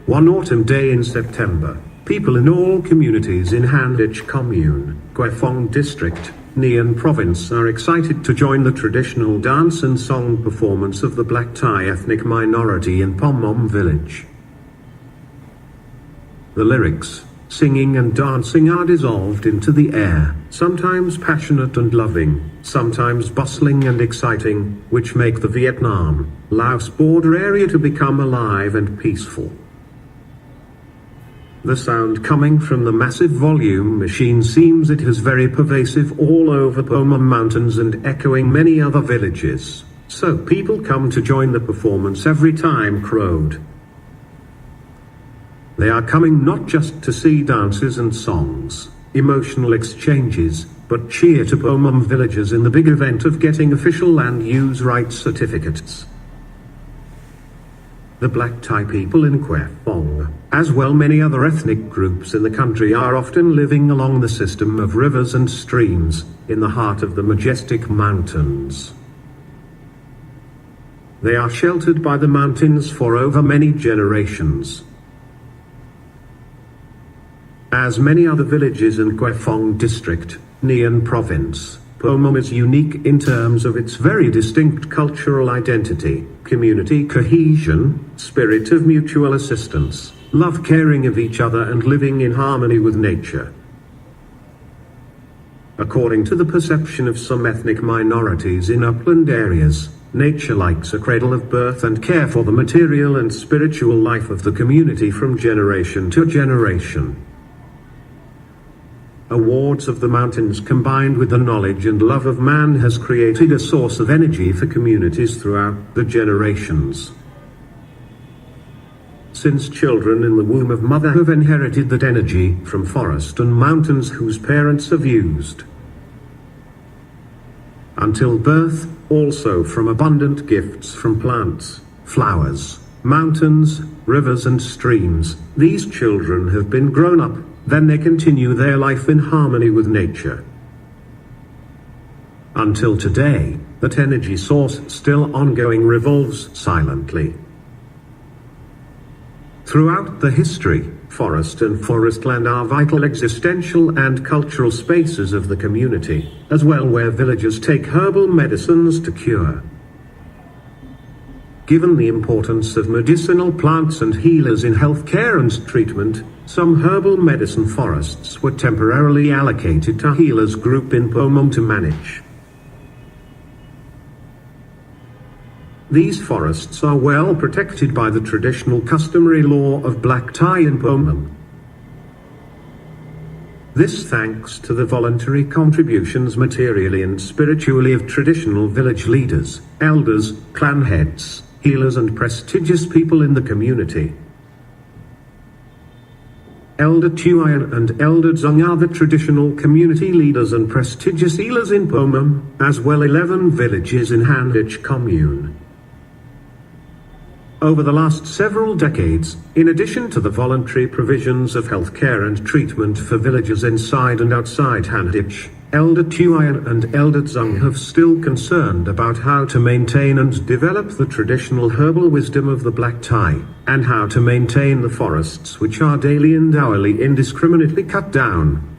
One autumn day in September, people in all communities in Handitch Commune, Phong District, Nghe An Province are excited to join the traditional dance and song performance of the black Thai ethnic minority in Pom Om village. The lyrics, singing and dancing are dissolved into the air, sometimes passionate and loving, sometimes bustling and exciting, which make the Vietnam-Laos border area to become alive and peaceful. The sound coming from the massive volume machine seems it is very pervasive all over Pom Om mountains and echoing many other villages, so people come to join the performance every time crowed. They are coming not just to see dances and songs, emotional exchanges, but cheer to Pom Om villagers in the big event of getting official land use rights certificates. The black Thai people in Phong, as well many other ethnic groups in the country, are often living along the system of rivers and streams, in the heart of the majestic mountains. They are sheltered by the mountains for over many generations. As many other villages in Phong District, Nghe An Province, Pom Om is unique in terms of its very distinct cultural identity, community cohesion, spirit of mutual assistance, love caring of each other and living in harmony with nature. According to the perception of some ethnic minorities in upland areas, nature likes a cradle of birth and care for the material and spiritual life of the community from generation to generation. Awards of the mountains combined with the knowledge and love of man has created a source of energy for communities throughout the generations. Since children in the womb of mother have inherited that energy from forest and mountains whose parents have used. Until birth, also from abundant gifts from plants, flowers, mountains, rivers and streams, these children have been grown up. Then they continue their life in harmony with nature. Until today, that energy source still ongoing revolves silently. Throughout the history, forest and forestland are vital existential and cultural spaces of the community, as well where villagers take herbal medicines to cure. Given the importance of medicinal plants and healers in healthcare and treatment, some herbal medicine forests were temporarily allocated to healers group in Pom Om to manage. These forests are well protected by the traditional customary law of black Thai in Pom Om. This thanks to the voluntary contributions materially and spiritually of traditional village leaders, elders, clan heads, healers and prestigious people in the community. Elder Tuyen and Elder Zung are the traditional community leaders and prestigious healers in Pom Om, as well 11 villages in Handitch Commune. Over the last several decades, in addition to the voluntary provisions of healthcare and treatment for villagers inside and outside Handitch, Elder Tuyen and Elder Zung have still concerned about how to maintain and develop the traditional herbal wisdom of the black Thai, and how to maintain the forests which are daily and hourly indiscriminately cut down.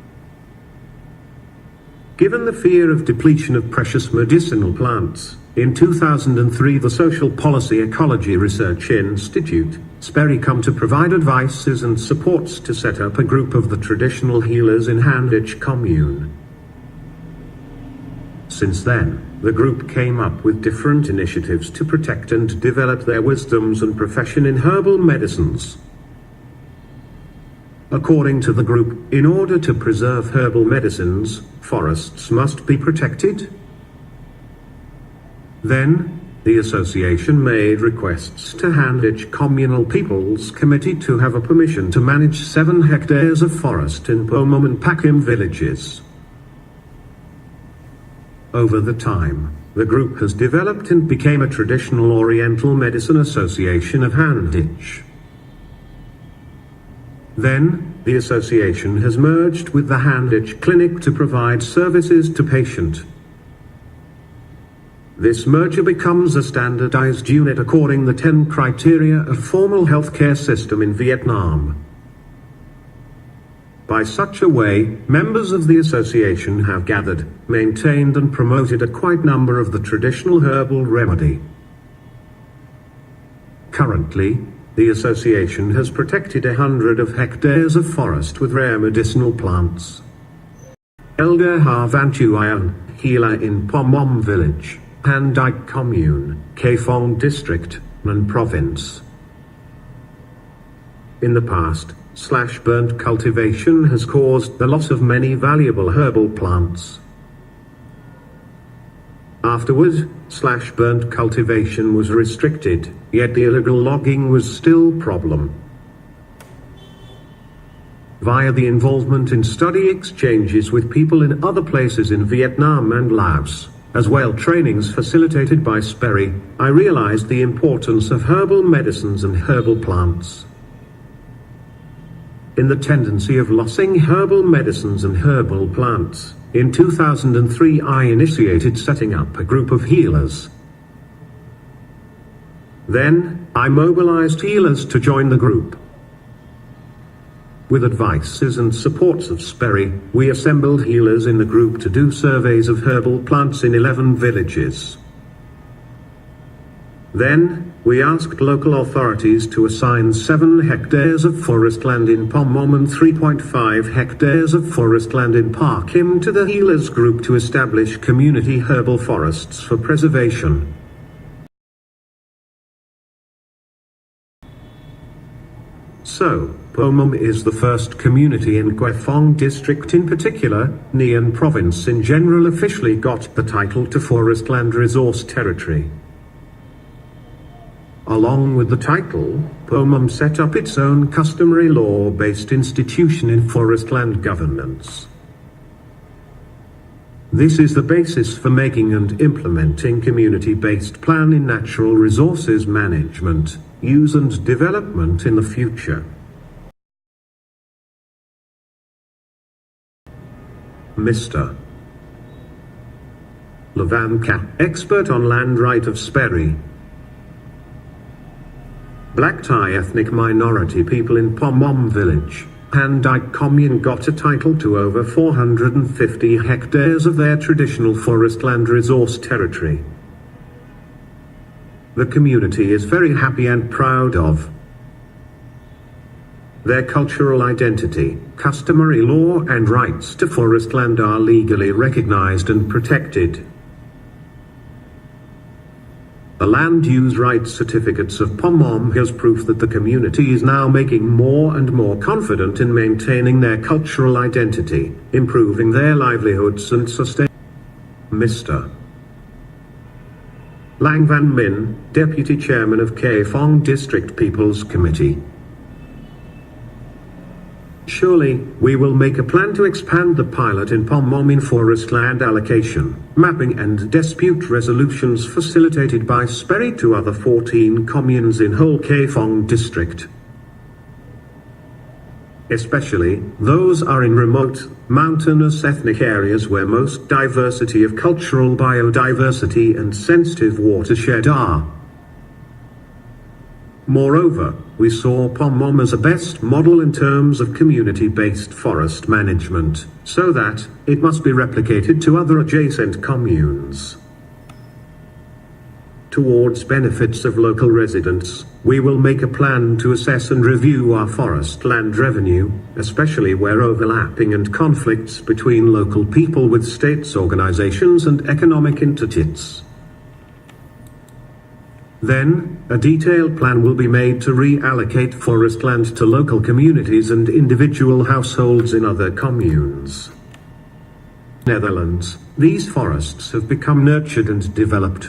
Given the fear of depletion of precious medicinal plants, in 2003 the Social Policy Ecology Research Institute, SPERI, come to provide advices and supports to set up a group of the traditional healers in Handitch Commune. Since then, the group came up with different initiatives to protect and develop their wisdoms and profession in herbal medicines. According to the group, in order to preserve herbal medicines, forests must be protected. Then, the association made requests to Handitch Communal People's Committee to have a permission to manage 7 hectares of forest in Pom Om and Pakim villages. Over the time, the group has developed and became a traditional Oriental Medicine Association of Handitch. Then, the association has merged with the Handitch Clinic to provide services to patients. This merger becomes a standardized unit according the 10 criteria of formal healthcare system in Vietnam. By such a way, members of the association have gathered, maintained and promoted a quite number of the traditional herbal remedy. Currently, the association has protected 100 of hectares of forest with rare medicinal plants. Elder Ha Van Thuyen, healer in Pom Om village, Han Dike commune, Cây Phong district, An province. In the past, slash-burnt cultivation has caused the loss of many valuable herbal plants. Afterward, slash-burnt cultivation was restricted, yet the illegal logging was still a problem. Via the involvement in study exchanges with people in other places in Vietnam and Laos, as well trainings facilitated by Sperry, I realized the importance of herbal medicines and herbal plants. In the tendency of losing herbal medicines and herbal plants, in 2003 I initiated setting up a group of healers. Then, I mobilized healers to join the group. With advices and supports of Sperry, we assembled healers in the group to do surveys of herbal plants in 11 villages. Then, we asked local authorities to assign 7 hectares of forest land in Pom Om and 3.5 hectares of forest land in Park Him to the healers group to establish community herbal forests for preservation. So, Pom Om is the first community in Cây Phong district in particular, Nghe An province in general officially got the title to Forest Land Resource Territory. Along with the title, Pom Om set up its own customary law-based institution in forest land governance. This is the basis for making and implementing community-based plan in natural resources management, use and development in the future. Mr. Levanka, expert on land right of Sperry. Black Thai ethnic minority people in Pom Om village, Han Dike commune got a title to over 450 hectares of their traditional forest land resource territory. The community is very happy and proud of their cultural identity, customary law and rights to forest land are legally recognized and protected. The land use rights certificates of Pom Om is proof that the community is now making more and more confident in maintaining their cultural identity, improving their livelihoods and sustain. Mr. Lang Van Min, Deputy Chairman of Cây Phong District People's Committee. Surely, we will make a plan to expand the pilot in Pom Om in forest land allocation, mapping and dispute resolutions facilitated by Sperry to other 14 communes in whole Cây Phong district. Especially, those are in remote, mountainous ethnic areas where most diversity of cultural biodiversity and sensitive watershed are. Moreover, we saw Pom Om as a best model in terms of community-based forest management, so that it must be replicated to other adjacent communes. Towards benefits of local residents, we will make a plan to assess and review our forest land revenue, especially where overlapping and conflicts between local people with states, organizations and economic entities. Then, a detailed plan will be made to reallocate forest land to local communities and individual households in other communes. Netherlands, these forests have become nurtured and developed.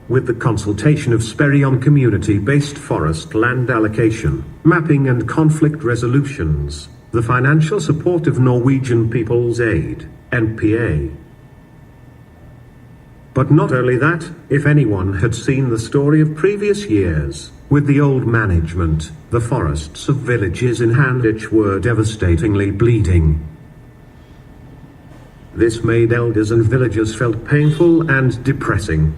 With the consultation of Sperry on community-based forest land allocation, mapping and conflict resolutions, the financial support of Norwegian People's Aid, NPA. But not only that, if anyone had seen the story of previous years, with the old management, the forests of villages in Handitch were devastatingly bleeding. This made elders and villagers felt painful and depressing.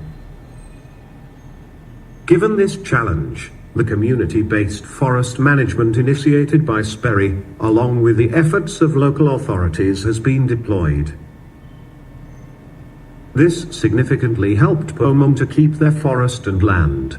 Given this challenge, the community-based forest management initiated by Sperry, along with the efforts of local authorities, has been deployed. This significantly helped Pom Om to keep their forest and land.